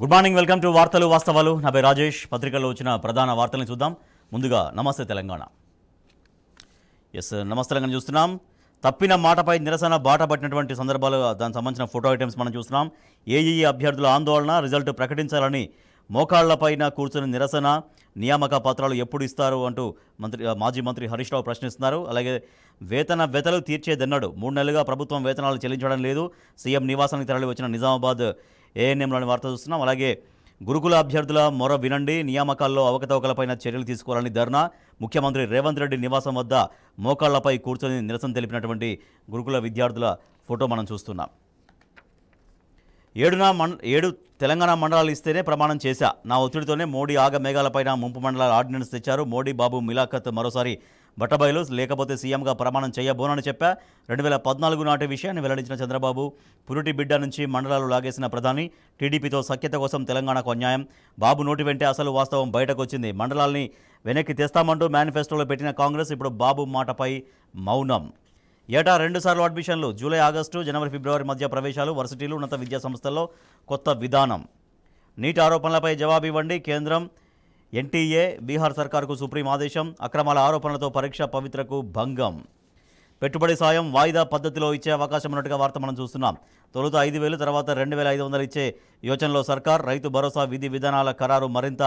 Good morning, welcome to వార్తలు వాస్తవాలు. నా పేరు రాజేష్. పత్రికల్లో వచ్చిన ప్రధాన వార్తలను చూద్దాం. ముందుగా నమస్తే తెలంగాణ. నమస్తే తెలంగాణ చూస్తున్నాం. తప్పిన మాటపై నిరసన బాట పట్టినటువంటి సందర్భాలు, దానికి సంబంధించిన ఫోటో ఐటమ్స్ మనం చూస్తున్నాం. ఏఈఈ అభ్యర్థుల ఆందోళన, రిజల్ట్ ప్రకటించాలని మోకాళ్లపైన కూర్చుని నిరసన, నియామక పత్రాలు ఎప్పుడు ఇస్తారు అంటూ మాజీ మంత్రి హరీష్ రావు ప్రశ్నిస్తున్నారు. అలాగే వేతన వెతలు తీర్చేదన్నాడు, 3 నెలలుగా ప్రభుత్వం వేతనాలు చెల్లించడం లేదు. సీఎం నివాసానికి తరలి వచ్చిన నిజామాబాద్ ఏఎన్ఎంలోని వార్త చూస్తున్నాం. అలాగే గురుకుల అభ్యర్థుల మొర వినండి, నియామకాల్లో అవకతవకలపైన చర్యలు తీసుకోవాలని ధర్నా, ముఖ్యమంత్రి రేవంత్ రెడ్డి నివాసం వద్ద మోకాళ్లపై కూర్చొని నిరసన తెలిపినటువంటి గురుకుల విద్యార్థుల ఫోటో మనం చూస్తున్నాం. 7 తెలంగాణ మండలాలు ఇస్తేనే ప్రమాణం చేశా, నా ఒత్తిడితోనే మోడీ ఆగమేఘాలపైన ముంపు మండలాల ఆర్డినెన్స్ తెచ్చారు. మోడీ బాబు మిలాఖత్ మరోసారి బట్టబయలు, లేకపోతే సీఎంగా ప్రమాణం చేయబోనని చెప్పా. 2014 నాటి విషయాన్ని వెల్లడించిన చంద్రబాబు, పురుటి బిడ్డ నుంచి మండలాలు లాగేసిన ప్రధాని, టీడీపీతో సఖ్యత కోసం తెలంగాణకు అన్యాయం, బాబు నోటి వెంటే అసలు వాస్తవం బయటకు వచ్చింది. మండలాల్ని వెనక్కి తెస్తామంటూ మేనిఫెస్టోలో పెట్టిన కాంగ్రెస్ ఇప్పుడు బాబు మాటపై మౌనం. ఏటా 2 సార్లు అడ్మిషన్లు, జూలై ఆగస్టు, జనవరి ఫిబ్రవరి మధ్య ప్రవేశాలు, వర్సిటీలు, ఉన్నత విద్యా సంస్థల్లో కొత్త విధానం. నీటి ఆరోపణలపై జవాబు ఇవ్వండి కేంద్రం, ఎన్టీఏ, బీహార్ సర్కార్కు సుప్రీం ఆదేశం, అక్రమాల ఆరోపణలతో పరీక్ష పవిత్రకు భంగం. పెట్టుబడి సాయం వాయిదా పద్ధతిలో ఇచ్చే అవకాశం ఉన్నట్టుగా వార్త మనం చూస్తున్నాం. తొలుత 5,000, తర్వాత 2,500 ఇచ్చే యోచనలో సర్కార్. రైతు భరోసా విధి విధానాల ఖరారు మరింత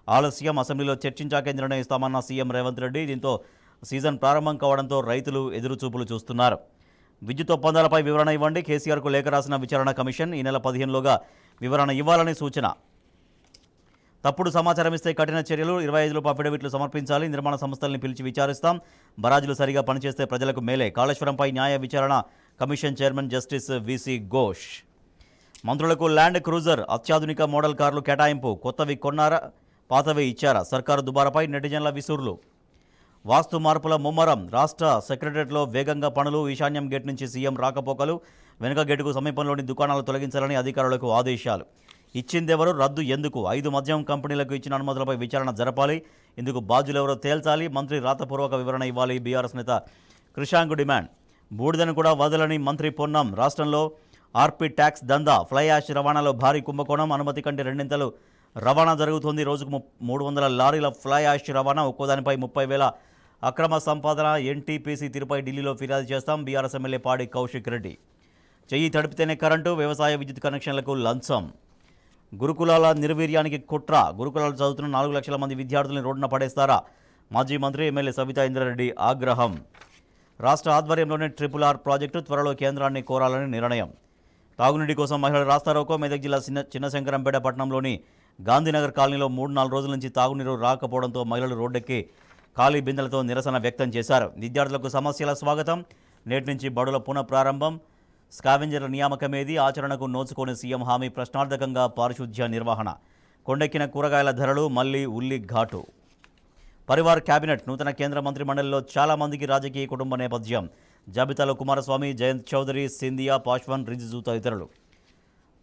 ఆలస్యం, అసెంబ్లీలో చర్చించాకే నిర్ణయం ఇస్తామన్న సీఎం రేవంత్ రెడ్డి. దీంతో సీజన్ ప్రారంభం కావడంతో రైతులు ఎదురుచూపులు చూస్తున్నారు. విద్యుత్ ఒప్పందాలపై వివరణ ఇవ్వండి, కేసీఆర్కు లేఖ రాసిన విచారణ కమిషన్. ఈ నెల 15లోగా వివరణ ఇవ్వాలని సూచన. తప్పుడు సమాచారం ఇస్తే కఠిన చర్యలు, 25లోపు అఫిడవిట్లు సమర్పించాలి. నిర్మాణ సంస్థల్ని పిలిచి విచారిస్తాం, బరాజులు సరిగా పనిచేస్తే ప్రజలకు మేలే. కాళేశ్వరంపై న్యాయ విచారణ commission chairman justice VC Ghosh. మంత్రులకు ల్యాండ్ క్రూజర్, అత్యాధునిక మోడల్ కార్లు కేటాయింపు, కొత్తవి కొన్నారా, పాతవి ఇచ్చారా, సర్కారు దుబారాపై నెటిజన్ల విసుర్లు. వాస్తు మార్పుల ముమ్మరం, రాష్ట్ర సెక్రటరియట్లో వేగంగా పనులు. ఈశాన్యం గేట్ నుంచి సీఎం రాకపోకలు, వెనుక గేటుకు సమీపంలోని దుకాణాలు తొలగించాలని అధికారులకు ఆదేశాలు. ఇచ్చిందెవరు, రద్దు ఎందుకు, 5 మద్యం కంపెనీలకు ఇచ్చిన అనుమతులపై విచారణ జరపాలి, ఇందుకు బాధ్యులెవరో తేల్చాలి, మంత్రి రాతపూర్వక వివరణ ఇవ్వాలి. బీఆర్ఎస్ నేత కృషాంక్ డిమాండ్. బూడిదను కూడా వదలని మంత్రి పొన్నం. రాష్ట్రంలో ఆర్పీ ట్యాక్స్ దందా, ఫ్లై యాష్ రవాణాలో భారీ కుంభకోణం, అనుమతి కంటే 2 రవాణా జరుగుతుంది. రోజుకు 300 లారీల ఫ్లై యాష్ రవాణా, ఒక్కోదానిపై 30,000 అక్రమ సంపాదన. ఎన్టీపీసీ తీరుపై ఢిల్లీలో ఫిర్యాదు చేస్తాం. బీఆర్ఎస్ ఎమ్మెల్యే పాడి కౌశిక్ రెడ్డి. చెయ్యి తడిపితేనే కరెంటు, వ్యవసాయ విద్యుత్ కనెక్షన్లకు లంచం. గురుకులాల నిర్వీర్యానికి కుట్ర, గురుకులాలు చదువుతున్న 4 లక్షల మంది విద్యార్థులను రోడ్డున పడేస్తారా, మాజీ మంత్రి ఎమ్మెల్యే సబితా ఇంద్రారెడ్డి ఆగ్రహం. రాష్ట్ర ఆధ్వర్యంలోనే RRR ప్రాజెక్టు, త్వరలో కేంద్రాన్ని కోరాలని నిర్ణయం. తాగునీటి కోసం మహిళలు రాస్తారోకో. మెదక్ జిల్లా చిన్నశంకరంపేట పట్టణంలోని గాంధీనగర్ కాలనీలో 3-4 రోజుల నుంచి తాగునీరు రాకపోవడంతో మహిళలు రోడ్డెక్కి ఖాళీ బిందెలతో నిరసన వ్యక్తం చేశారు. విద్యార్థులకు సమస్యల స్వాగతం, నేటి నుంచి బడుల పునఃప్రారంభం. స్కావెంజర్ల నియామకమేది, ఆచరణకు నోచుకోని సీఎం హామీ. ప్రశ్నార్థకంగా పారిశుధ్య నిర్వహణ. కొండెక్కిన కూరగాయల ధరలు, మళ్లీ ఉల్లి ఘాటు. పరివార్ కేబినెట్, నూతన కేంద్ర మంత్రి మండలిలో చాలా మందికి రాజకీయ కుటుంబ నేపథ్యం. జాబితాలో కుమారస్వామి, జయంత్ చౌదరి, సింధియా, పాశ్వాన్, రిజిజు తదితరులు.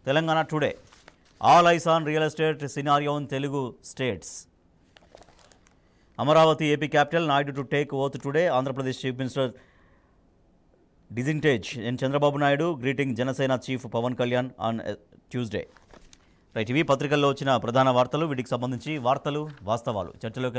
Telangana today, all eyes on real estate scenario in Telugu states. Amaravati AP capital, Naidu to take oath today. Andhra Pradesh chief minister డిజింటేజ్ N Chandrababu Naidu greeting Janasena chief Pawan Kalyan on Tuesday. Right, ఇవి పత్రికల్లో వచ్చిన ప్రధాన వార్తలు. వీటికి సంబంధించి వార్తలు వాస్తవాలు చర్చలోకి